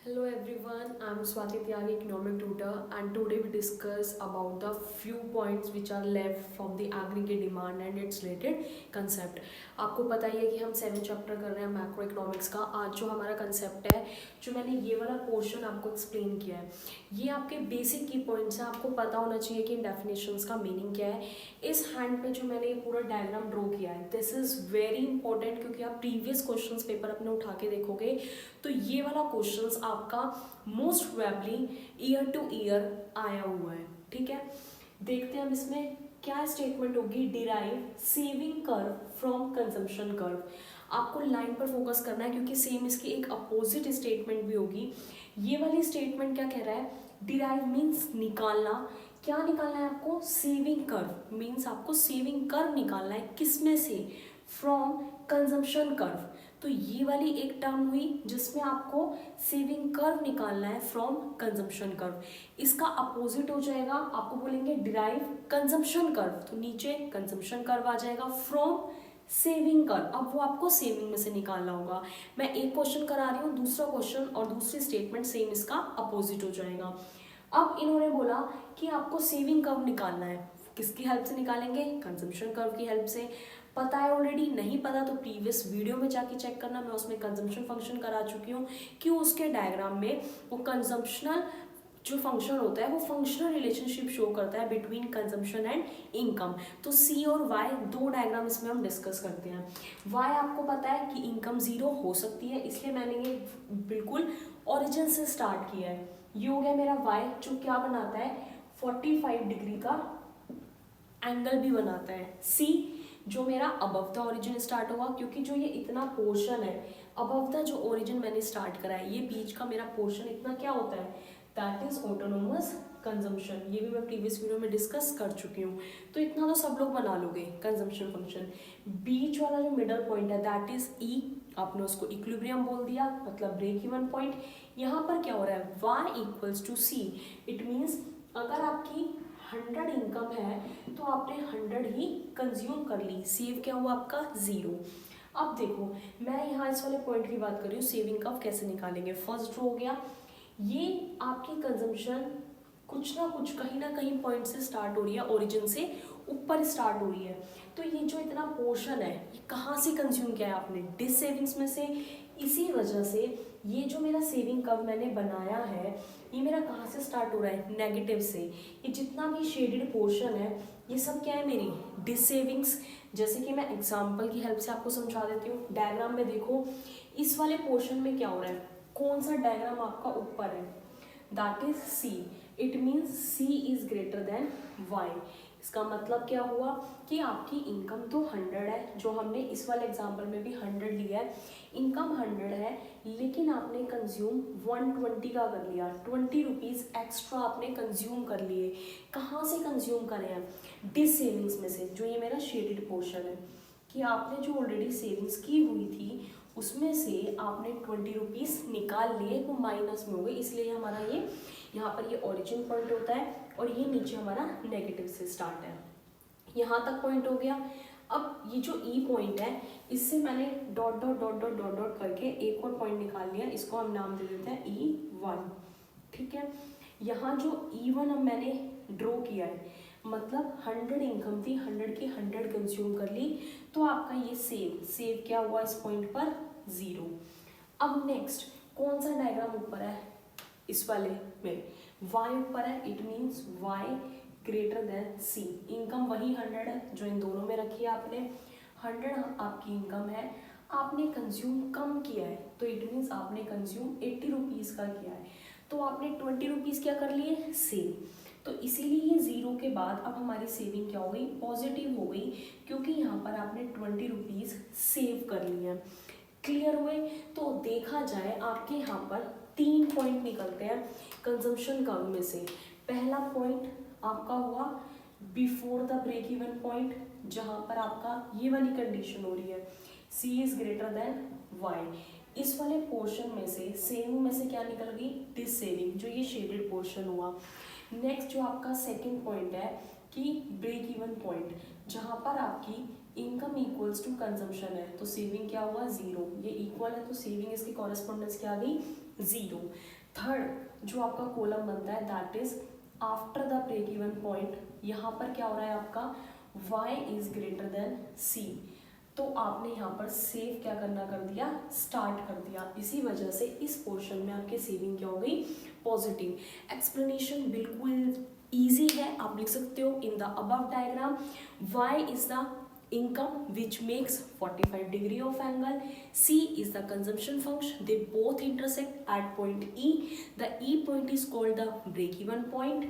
Hello everyone, I'm Swati Tyagi, economic tutor, and today we discuss about the few points which are left from the aggregate demand and its related concept. आपको पता ही है कि हम 7 chapter कर रहे हैं macro economics का। आज जो हमारा कंसेप्ट है, जो मैंने ये वाला पोर्शन आपको एक्सप्लेन किया है, ये आपके बेसिक की पॉइंट्स हैं। आपको पता होना चाहिए कि इन डेफिनेशंस का मीनिंग क्या है। इस हैंड पे जो मैंने ये पूरा डायग्राम ड्रॉ किया है, दिस इज़ वेरी इंपॉर्टेंट, क्योंकि आप प्रीवियस क्वेश्चंस पेपर अपने उठा के देखोगे तो ये वाला क्वेश्चंस आपका most probably year two year आया हुआ है। ठीक है, देखते हैं हम इसमें क्या स्टेटमेंट होगी। Derive saving curve from consumption curve. आपको लाइन पर फोकस करना है, क्योंकि सेम इसकी एक अपोजिट स्टेटमेंट भी होगी। ये वाली स्टेटमेंट क्या कह रहा है? डिराइव मीन्स निकालना। क्या निकालना है आपको? सेविंग कर्व मीन्स आपको सेविंग कर्व निकालना है। किसमें से? From consumption curve. तो ये वाली एक टर्म हुई जिसमें आपको सेविंग कर्व निकालना है फ्रॉम कंजम्पशन कर्व। इसका अपोजिट हो जाएगा, आपको बोलेंगे डिराइव कंजम्पशन कर्व, तो नीचे कंजम्पशन कर्व आ जाएगा फ्रॉम सेविंग कर्व। अब वो आपको सेविंग में से निकालना होगा। मैं एक क्वेश्चन करा रही हूँ, दूसरा क्वेश्चन और दूसरी स्टेटमेंट सेम इसका अपोजिट हो जाएगा। अब इन्होंने बोला कि आपको सेविंग कर्व निकालना है। किसकी हेल्प से निकालेंगे? कंजम्पशन कर्व की हेल्प से। पता है ऑलरेडी? नहीं पता तो प्रीवियस वीडियो में जाके चेक करना, मैं उसमें कंजम्पशन फंक्शन करा चुकी हूँ कि उसके डायग्राम में वो कंजम्पशनल जो फंक्शन होता है वो फंक्शनल रिलेशनशिप शो करता है बिटवीन कंजम्पशन एंड इनकम। तो सी और वाई दो डायग्राम इसमें हम डिस्कस करते हैं। वाई आपको पता है कि इनकम जीरो हो सकती है, इसलिए मैंने ये बिल्कुल ओरिजिन से स्टार्ट किया है। ये हो गया मेरा वाई, जो क्या बनाता है? 45 डिग्री का एंगल भी बनाता है। सी जो मेरा अबव द ओरिजिन स्टार्ट होगा, क्योंकि जो ये इतना पोर्शन है अबव द जो ओरिजिन मैंने स्टार्ट करा है, ये बीच का मेरा पोर्शन इतना क्या होता है? That is autonomous consumption. ये भी मैं प्रीवियस वीडियो में डिस्कस कर चुकी हूँ, तो इतना तो सब लोग बना लोगे कंजम्पशन फंक्शन। बीच वाला जो मिडल पॉइंट है दैट इज ई, आपने उसको इक्विलिब्रियम बोल दिया, मतलब ब्रेक इवन पॉइंट। यहाँ पर क्या हो रहा है? y equals to c. It means अगर आपकी 100 इनकम है तो आपने 100 ही कंज्यूम कर ली, सेव क्या हुआ आपका? 0। अब देखो, मैं यहाँ इस वाले पॉइंट की बात कर रही हूँ, सेविंग कर्व कैसे निकालेंगे। फर्स्ट हो गया, ये आपकी कंजम्पशन कुछ ना कुछ कहीं ना कहीं पॉइंट से स्टार्ट हो रही है, ओरिजिन से ऊपर स्टार्ट हो रही है। तो ये जो इतना पोर्शन है ये कहाँ से कंज्यूम किया है आपने? डिस सेविंग्स में से। इसी वजह से ये जो मेरा सेविंग कर्व मैंने बनाया है, ये मेरा कहाँ से स्टार्ट हो रहा है? नेगेटिव से। ये जितना भी शेडेड पोर्शन है ये सब क्या है? मेरी डिस सेविंग्स। जैसे कि मैं एग्जांपल की हेल्प से आपको समझा देती हूँ। डायग्राम में देखो, इस वाले पोर्शन में क्या हो रहा है? कौन सा डायग्राम आपका ऊपर है? That is c. It means c is greater than y. इसका मतलब क्या हुआ कि आपकी इनकम तो 100 है, जो हमने इस वाले एग्जांपल में भी 100 लिया है। इनकम 100 है, लेकिन आपने कंज्यूम 120 का कर लिया, 20 रुपीज़ एक्स्ट्रा आपने कंज्यूम कर लिए। कहाँ से कंज्यूम करें हैं? डिस सेविंग्स में से, जो ये मेरा शेडेड पोर्शन है, कि आपने जो ऑलरेडी सेविंग्स की हुई थी उसमें से आपने 20 रुपीज़ निकाल लिए, वो माइनस में हो गए, इसलिए हमारा ये यहाँ पर ये ओरिजिन पॉइंट होता है और ये नीचे हमारा नेगेटिव से स्टार्ट है। यहाँ तक पॉइंट हो गया। अब ये जो ई पॉइंट है, इससे मैंने dot dot dot dot dot dot करके एक और पॉइंट निकाल लिया, इसको हम नाम दे देते हैं E1। ठीक है, यहाँ जो E1 अब मैंने ड्रॉ किया है, मतलब 100 इनकम थी, 100 की 100 कंज्यूम कर ली, तो आपका ये सेव क्या हुआ इस पॉइंट पर? 0। अब नेक्स्ट कौन सा डायग्राम ऊपर है? इस वाले में y ऊपर है, it means y greater than c। Income वही 100 है जो इन दोनों में रखी है आपने। 100 आपकी इनकम है, आपने कंज्यूम कम किया है, तो इट मीन्स आपने कंज्यूम 80 रुपीज़ का किया है, तो आपने 20 रुपीज़ क्या कर लिए? सेव। तो इसीलिए ये 0 के बाद अब हमारी सेविंग क्या हो गई? पॉजिटिव हो गई, क्योंकि यहाँ पर आपने 20 रुपीज़ सेव कर लिए हैं। क्लियर हुए? तो देखा जाए आपके यहाँ पर 3 पॉइंट निकलते हैं कंजम्पशन कर्व में से। पहला पॉइंट आपका हुआ before the break even point, जहाँ पर आपका ये वाली कंडीशन हो रही है, C is greater then Y। इस वाले पोर्शन में से सेविंग में से क्या निकल गई? डिस सेविंग, जो ये शेडेड पोर्शन हुआ। नेक्स्ट जो आपका सेकंड पॉइंट है कि ब्रेक इवन पॉइंट, जहाँ पर आपकी इनकम इक्वल्स टू कंजम्पशन है तो सेविंग क्या हुआ 0, ये इक्वल है तो सेविंग इसकी कॉरेस्पॉन्डेंस क्या आ गई 0। थर्ड जो आपका कॉलम बनता है that is after the break even point, यहाँ पर क्या हो रहा है आपका y is greater than c, तो आपने यहाँ पर सेव क्या करना कर दिया स्टार्ट कर दिया, इसी वजह से इस पोर्शन में आपकी सेविंग क्या हो गई पॉजिटिव। एक्सप्लेनेशन बिल्कुल इजी है, आप लिख सकते हो in the above diagram y is the income which makes 45 degree of angle, c is the consumption function, they both intersect at point e, the e point is called the break even point,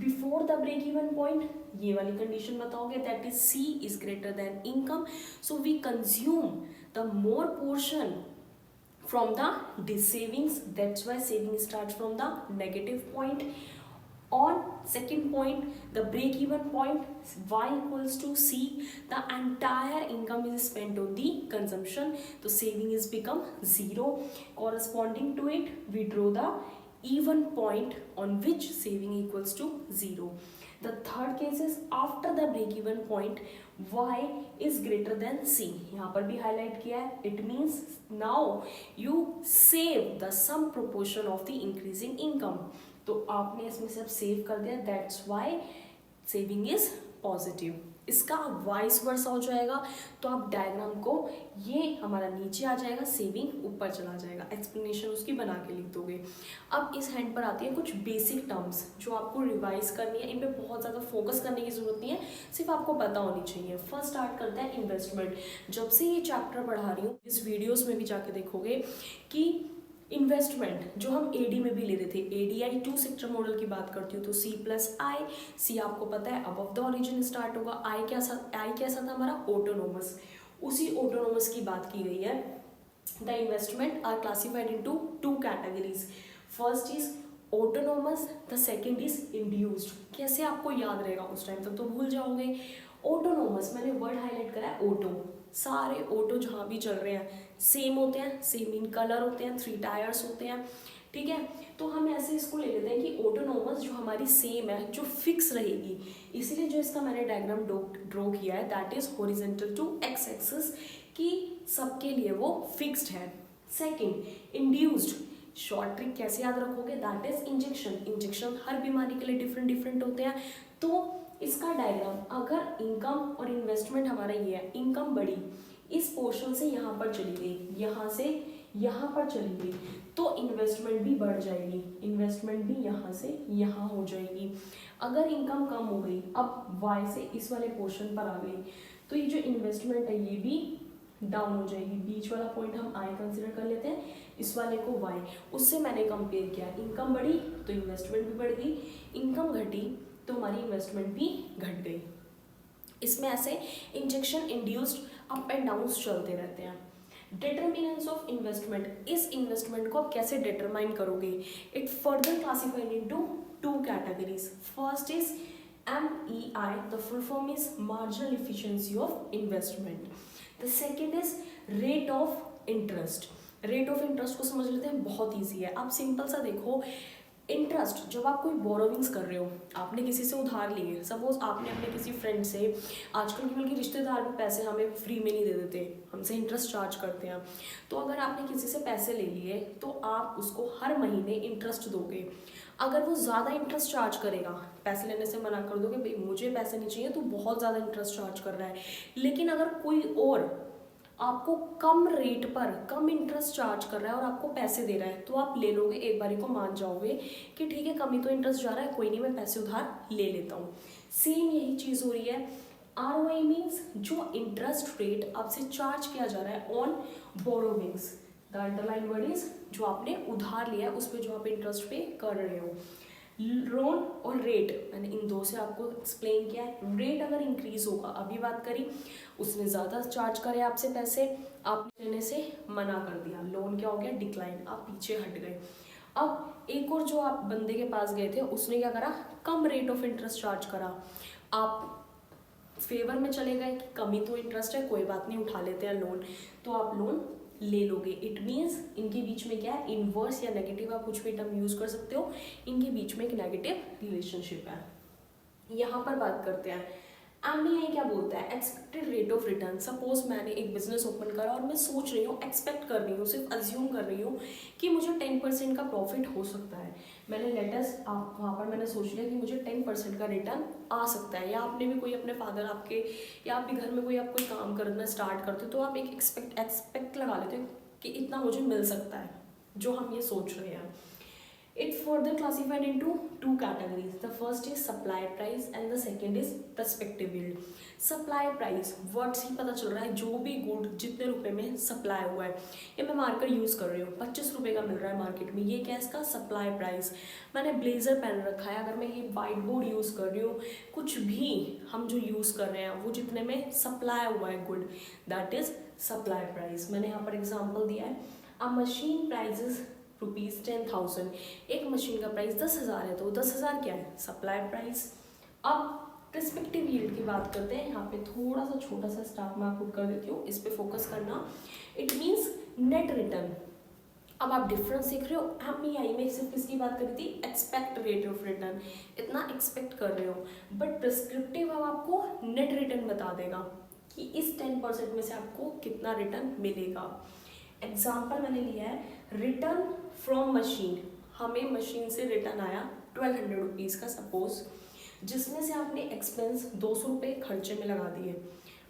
before the break even point ये वाली condition बताओगे that is c is greater than income, so we consume the more portion from the savings, that's why saving starts from the negative point. On second point, the break even point y equals to c, the entire income is spent on the consumption, so saving is become 0. Corresponding to it we draw the even point on which saving equals to 0. The third case is after the break even point y is greater than c, यहाँ पर भी highlight किया है, it means now you save the some proportion of the increasing income, तो आपने इसमें सब save कर दिया, that's why saving is positive. इसका वाइस वर्सा हो जाएगा तो आप डायग्राम को ये हमारा नीचे आ जाएगा, सेविंग ऊपर चला जाएगा, एक्सप्लेनेशन उसकी बना के लिख दोगे। अब इस हैंड पर आती है कुछ बेसिक टर्म्स जो आपको रिवाइज करनी है, इन पे बहुत ज़्यादा फोकस करने की जरूरत नहीं है, सिर्फ आपको पता होनी चाहिए। फर्स्ट स्टार्ट करते हैं इन्वेस्टमेंट। जब से ये चैप्टर पढ़ा रही हूँ, इस वीडियोज़ में भी जाके देखोगे कि इन्वेस्टमेंट जो हम एडी में भी लेते थे, एडीआई 2 सेक्टर मॉडल की बात करती हूँ तो सी प्लस आई, सी आपको पता है अबव द ओरिजिन स्टार्ट होगा, आई कैसा था हमारा ऑटोनोमस, उसी ऑटोनोमस की बात की गई है। The investment are classified into 2 categories, first is autonomous, the second is induced. कैसे आपको याद रहेगा, उस टाइम तक तो भूल जाओगे। ऑटोनोमस मैंने वर्ड हाईलाइट करा है ऑटो, सारे ऑटो जहाँ भी चल रहे हैं सेम होते हैं, सेम इन कलर होते हैं, 3 टायर्स होते हैं, ठीक है। तो हम ऐसे इसको ले लेते हैं कि ऑटोनोमस जो हमारी सेम है, जो फिक्स रहेगी, इसीलिए जो इसका मैंने डायग्राम ड्रॉ किया है that is horizontal to x axis, कि सबके लिए वो फिक्स्ड है। सेकंड इंड्यूस्ड, शॉर्ट ट्रिक कैसे याद रखोगे, दैट इज इंजेक्शन। इंजेक्शन हर बीमारी के लिए डिफरेंट होते हैं। तो इसका डायग्राम अगर इनकम और इन्वेस्टमेंट हमारा ये है, इनकम बढ़ी इस पोर्शन से यहाँ पर चली गई, यहाँ से यहाँ पर चली गई, तो इन्वेस्टमेंट भी बढ़ जाएगी, इन्वेस्टमेंट भी यहाँ से यहाँ हो जाएगी। अगर इनकम कम हो गई, अब वाई से इस वाले पोर्शन पर आ गई, तो ये जो इन्वेस्टमेंट है ये भी डाउन हो जाएगी। बीच वाला पॉइंट हम आई कंसिडर कर लेते हैं, इस वाले को वाई, उससे मैंने कंपेयर किया, इनकम बढ़ी तो इन्वेस्टमेंट भी बढ़ गई, इनकम घटी तो हमारी इन्वेस्टमेंट भी घट गई। इसमें ऐसे injection induced up and down चलते रहते हैं। डिटर्मिनेंट्स ऑफ इन्वेस्टमेंट, इस इन्वेस्टमेंट को आप कैसे डिटरमाइन करोगे, it further classified into 2 categories. First is MEI, the full form is marginal efficiency of investment. The second is rate of interest. Rate of interest को समझ लेते हैं, बहुत ईजी है। आप सिंपल सा देखो, इंटरेस्ट जब आप कोई बोरोविंग्स कर रहे हो, आपने किसी से उधार लिए, सपोज आपने अपने किसी फ्रेंड से, आजकल की बल्कि रिश्तेदार भी पैसे हमें फ्री में नहीं दे देते, हमसे इंटरेस्ट चार्ज करते हैं। तो अगर आपने किसी से पैसे ले लिए तो आप उसको हर महीने इंटरेस्ट दोगे। अगर वो ज़्यादा इंटरेस्ट चार्ज करेगा, पैसे लेने से मना कर दोगे, भाई मुझे पैसे नहीं चाहिए, तो बहुत ज़्यादा इंटरेस्ट चार्ज कर रहा है। लेकिन अगर कोई और आपको कम रेट पर कम इंटरेस्ट चार्ज कर रहा है और आपको पैसे दे रहा है, तो आप ले लोगे, एक बारी को मान जाओगे कि ठीक है कम ही तो इंटरेस्ट जा रहा है, कोई नहीं मैं पैसे उधार ले लेता हूँ। सेम यही चीज़ हो रही है। ROI मीन्स जो इंटरेस्ट रेट आपसे चार्ज किया जा रहा है on borrowings, the underline word is जो आपने उधार लिया है उस पर जो आप इंटरेस्ट पे कर रहे हो। लोन और रेट मैंने इन दो से आपको एक्सप्लेन किया है। रेट अगर इंक्रीज होगा, अभी बात करी, उसने ज़्यादा चार्ज करे आपसे पैसे, आप लेने से मना कर दिया, लोन क्या हो गया डिक्लाइन, आप पीछे हट गए। अब एक और जो आप बंदे के पास गए थे, उसने क्या करा, कम रेट ऑफ इंटरेस्ट चार्ज करा, आप फेवर में चले गए कि कम ही तो इंटरेस्ट है, कोई बात नहीं उठा लेते हैं लोन, तो आप लोन ले लोगे। इट मीन्स इनके बीच में क्या है, इनवर्स या नेगेटिव, आप कुछ भी टर्म यूज कर सकते हो, इनके बीच में एक नेगेटिव रिलेशनशिप है। यहाँ पर बात करते हैं एमईआई क्या बोलता है, expected rate of return. Suppose मैंने एक बिजनेस ओपन करा और मैं सोच रही हूँ, एक्सपेक्ट कर रही हूँ, सिर्फ अज्यूम कर रही हूँ कि मुझे 10% का प्रॉफिट हो सकता है। मैंने लेटेस्ट आप वहाँ पर मैंने सोच लिया कि मुझे 10% का रिटर्न आ सकता है। या आपने भी कोई अपने फादर आपके या आपके घर में कोई आप कोई काम करना स्टार्ट करते हो तो आप एक एक्सपेक्ट लगा लेते हो कि इतना मुझे मिल सकता है, जो हम ये सोच रहे हैं। It further classified into two categories. The first is supply price and the second is prospective yield. Supply price word से ही पता चल रहा है जो भी गुड जितने रुपए में सप्लाई हुआ है। ये मैं मार्कर यूज़ कर रही हूँ, 25 रुपये का मिल रहा है मार्केट में, ये क्या है इसका सप्लाई प्राइस। मैंने ब्लेजर पहन रखा है, अगर मैं ये वाइट बोर्ड यूज़ कर रही हूँ, कुछ भी हम जो यूज़ कर रहे हैं वो जितने में सप्लाई हुआ है good, that is supply price. मैंने यहाँ पर एग्जाम्पल दिया है, अ मशीन प्राइजेस ₹10,000। एक मशीन का प्राइस 10,000 है, तो 10,000 क्या है सप्लाई प्राइस। अब प्रिस्पेक्टिव यील्ड की बात करते हैं। यहाँ पे थोड़ा सा छोटा सा स्टाफ मैं पुट कर देती हूँ, इस पे फोकस करना। It means net return. अब आप डिफरेंस देख रहे हो, एमईआई में सिर्फ किसकी बात करी थी, एक्सपेक्ट रेट ऑफ रिटर्न, इतना एक्सपेक्ट कर रहे हो। बट प्रिस्क्रिप्टिव अब आपको नेट रिटर्न बता देगा कि इस 10% में से आपको कितना रिटर्न मिलेगा। एग्जाम्पल मैंने लिया है, रिटर्न फ्रॉम मशीन, हमें मशीन से रिटर्न आया 1200 रुपीज़ का सपोज, जिसमें से आपने एक्सपेंस 200 रुपये खर्चे में लगा दिए,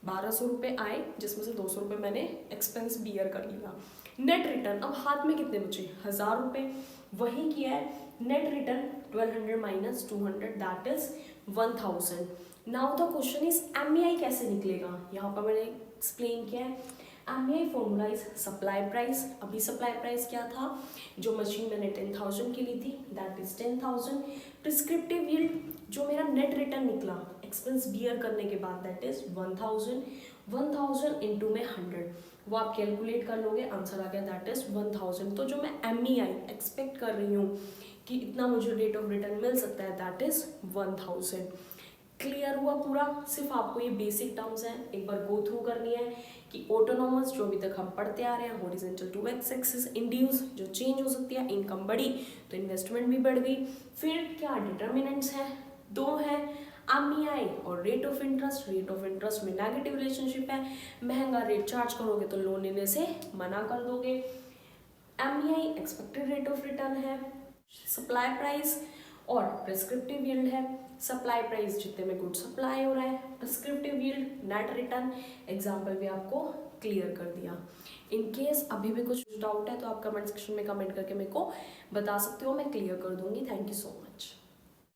1200 रुपये आए जिसमें से 200 रुपये मैंने एक्सपेंस बियर कर लिया। नेट रिटर्न अब हाथ में कितने बचे, 1000 रुपये, वही किया है। Net return 1200 minus 200 that is 1000। Now the question is MEI कैसे निकलेगा, यहाँ पर मैंने एक्सप्लेन किया है। MEI formula is supply price. अभी सप्लाई प्राइस क्या था, जो मशीन मैंने 10,000 की ली थी दैट इज 10,000। प्रिस्क्रिप्टिव यील्ड जो मेरा नेट रिटर्न निकला एक्सपेंस बियर करने के बाद दैट इज 1000। 1000 इंटू में 100, वो आप कैलकुलेट कर लोगे, आंसर आ गया दैट इज 1000। तो जो मैं एमईआई एक्सपेक्ट कर रही हूँ कि इतना मुझे रेट ऑफ रिटर्न मिल सकता है दैट इज 1000। क्लियर हुआ पूरा। सिर्फ आपको ये बेसिक टर्म्स हैं एक बार गो थ्रू करनी है कि ऑटोनॉमस जो अभी तक हम पढ़ते आ रहे हैं, horizontal to x axis, induce जो चेंज हो सकती है, इनकम बढ़ी तो इन्वेस्टमेंट भी बढ़ गई। फिर क्या डिटर्मिनेंट्स हैं, दो हैं, एमईआई और rate of interest. Rate of interest में नेगेटिव रिलेशनशिप है, महंगा रेट चार्ज करोगे तो लोन लेने से मना कर दोगे। एमईआई एक्सपेक्टेड रेट ऑफ रिटर्न है, सप्लाई प्राइस और प्रिस्क्रिप्टिव यील्ड है। सप्लाई प्राइस जितने में गुड सप्लाई हो रहा है, prescriptive yield net return. Example भी आपको क्लियर कर दिया। इन केस अभी भी कुछ डाउट है तो आप कमेंट सेक्शन में कमेंट करके मेरे को बता सकते हो, मैं क्लियर कर दूंगी। Thank you so much.